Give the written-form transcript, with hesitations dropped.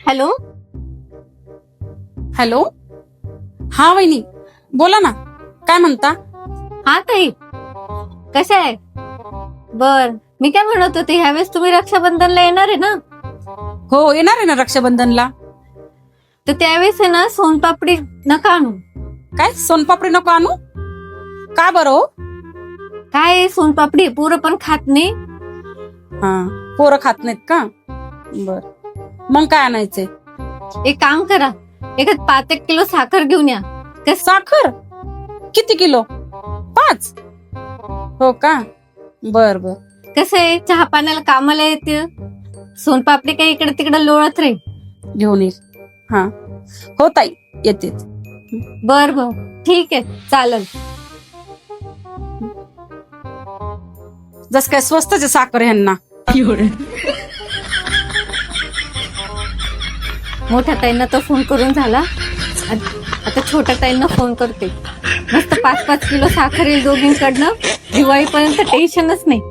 Hello. Hello. हा वहिनी, बोला ना. काय म्हणता? हा ताई, कशा आहे? बर, मी काय म्हणत होते, ह्यावेळेस तुम्ही रक्षाबंधनला येणार आहे ना? हो, येणार आहे ना रक्षाबंधनला. तर त्यावेळेस आहे ना, सोनपापडी नका आणू. काय सोनपापडी नको आणू? का बरं हो? काय आहे, सोनपापडी पोरं पण खात नाही. हा, पोरं खात नाहीत का? बर, मग काय आणायचंय? एक काम करा, एखाद 5-1 किलो साखर घेऊन या. साखर किती किलो? 5? हो का? बर बर. कसं आहे, चहा पाण्याला कामाला येते. सोनपापडी काही इकडे तिकडे लोळत राहील. घेऊन येईल. हा, हो ताई, येते. बर बर, ठीक आहे, चालेल. जस काय स्वस्तच आहे साखर ह्यांना. मोठ्या ताईंना तर फोन करून झाला, आता छोट्या ताईंना फोन करते. मस्त 5-5 किलो साखर येईल दोघींकडनं. दिवाळीपर्यंत टेन्शनच नाही.